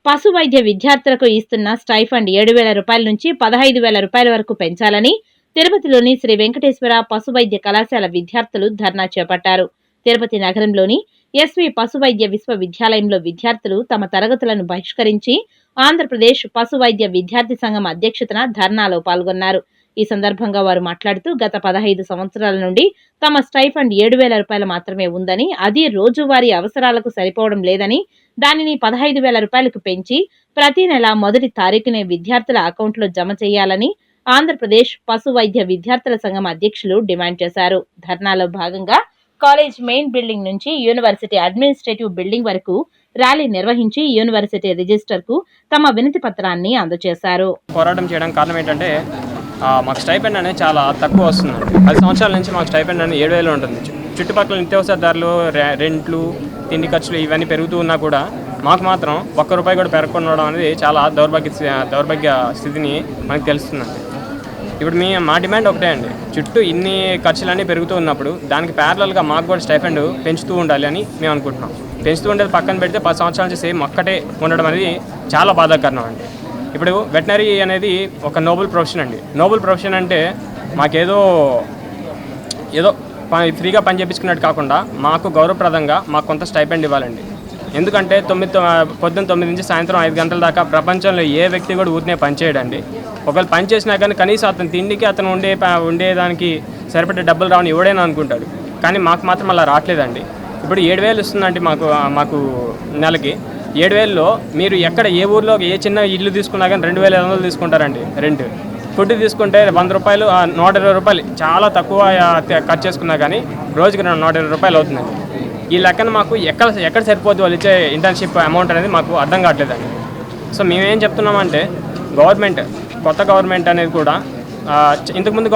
పశు వైద్య విద్యార్థులకు ఇస్తున్న స్టైఫండ్ 7,000 రూపాయల నుంచి 15,000 రూపాయల వరకు పెంచాలని తిరుపతిలోని శ్రీ వెంకటేశ్వర పశు వైద్య కళాశాల విద్యార్థులు ధర్నా చేపట్టారు. తిరుపతి నగరంలోని ఎస్వి పశు వైద్య విశ్వవిద్యాలయంలో విద్యార్థులు తమ తరగతులను బహిష్కరించి ఆంధ్రప్రదేశ్ పశు వైద్య విద్యార్థి సంఘం అధ్యక్షతన ధర్నాలో పాల్గొన్నారు. ఈ సందర్భంగా వారు మాట్లాడుతూ గత 15 సంవత్సరాల నుండి తమ స్టైఫండ్ 7,000 రూపాయలు మాత్రమే ఉందని, అది రోజువారీ అవసరాలకు సరిపోవడం లేదని, దానిని 15,000 రూపాయలకు పెంచి ప్రతి నెల మొదటి తారీఖునే విద్యార్థుల అకౌంట్లో జమ చేయాలని ఆంధ్రప్రదేశ్ పశు వైద్య విద్యార్థుల సంఘం అధ్యక్షులు డిమాండ్ చేశారు. ధర్నాలో భాగంగా కాలేజ్ మెయిన్ బిల్డింగ్ నుంచి యూనివర్సిటీ అడ్మినిస్ట్రేటివ్ బిల్డింగ్ వరకు ర్యాలీ నిర్వహించి యూనివర్సిటీ రిజిస్టర్ కు తమ వినతి పత్రాన్ని అందజేశారు. పోరాటం చేయడానికి కారణం ఏంటంటే మాకు స్టైపెండ్ అనేది చాలా తక్కువ వస్తుంది. 10 సంవత్సరాల నుంచి మాకు స్టైపెండ్ అనేది 7,000 ఉంటుంది. చుట్టుపక్కల నిత్యావసర ధరలు, రెంట్లు, తిండి ఖర్చులు ఇవన్నీ పెరుగుతూ ఉన్నా కూడా మాకు మాత్రం ₹1 కూడా పెరగకుండా అనేది చాలా దౌర్భాగ్య స్థితిని మనకు తెలుస్తుందండి. ఇప్పుడు మా డిమాండ్ ఒకటే అండి, చుట్టూ ఇన్ని ఖర్చులన్నీ పెరుగుతూ ఉన్నప్పుడు దానికి ప్యారలల్గా మాకు కూడా స్టైఫండ్ పెంచుతూ ఉండాలి అని మేము అనుకుంటున్నాం. పెంచుతూ ఉండేది పక్కన పెడితే 10 సంవత్సరాల నుంచి సేమ్ ఒక్కటే ఉండడం అనేది చాలా బాధాకరం అండి. ఇప్పుడు వెటనరీ అనేది ఒక నోబుల్ ప్రొఫెషన్ అండి. నోబుల్ ప్రొఫెషన్ అంటే మాకేదో ఫ్రీగా పని చేయించుకున్నట్టు కాకుండా మాకు గౌరవప్రదంగా మాకు కొంత స్టైపెండ్ ఇవ్వాలండి. ఎందుకంటే పొద్దున్న 9 నుంచి సాయంత్రం 5 గంటల దాకా ప్రపంచంలో ఏ వ్యక్తి కూడా ఊరినే పని చేయడండి. ఒకవేళ పని చేసినా కానీ కనీసం అతను తిండికి అతను ఉండేదానికి సరిపడే డబ్బులు రావని ఎవడైనా అనుకుంటాడు. కానీ మాకు మాత్రం అలా రావట్లేదండి. ఇప్పుడు 7,000 ఇస్తుందండి మాకు నెలకి. 7,000లో మీరు ఎక్కడ ఏ ఊర్లో ఏ చిన్న ఇల్లు తీసుకున్నా కానీ 2,500 తీసుకుంటారండి రెంట్. ఫుడ్ తీసుకుంటే ₹100, ₹120 చాలా తక్కువ ఖర్చు చేసుకున్నా కానీ రోజుకి ₹120 అవుతుందండి. ఈ లెక్కన మాకు ఎక్కడ సరిపోద్ది వాళ్ళు ఇచ్చే ఇంటర్న్షిప్ అమౌంట్ అనేది మాకు అర్థం కావట్లేదండి. సో మేమేం చెప్తున్నామంటే కొత్త గవర్నమెంట్ అనేది కూడా అంతకుముందు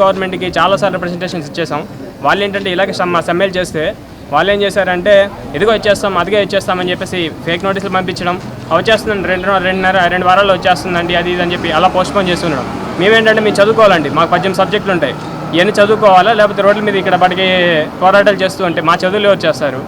గవర్నమెంట్కి చాలాసార్లు రిప్రజెంటేషన్స్ ఇచ్చేసాం. వాళ్ళు ఏంటంటే ఇలాగే సమ్మెలు చేస్తే వాళ్ళు ఏం చేశారంటే ఇదిగో ఇచ్చేస్తాం అదిగే ఇచ్చేస్తామని చెప్పేసి ఫేక్ నోటీసులు పంపించడం, వచ్చేస్తుందండి 2 వారాల్లో వచ్చేస్తుందండి అది ఇది అని చెప్పి అలా పోస్ట్పోన్ చేస్తున్నాం. మేమేంటంటే మేము చదువుకోవాలండి, మాకు 18 సబ్జెక్టులు ఉంటాయి. ఇవన్నీ చదువుకోవాలా లేకపోతే రోడ్ల మీద ఇక్కడ బడికి పోరాటాలు చేస్తూ ఉంటే మా చదువులే వచ్చేస్తారు.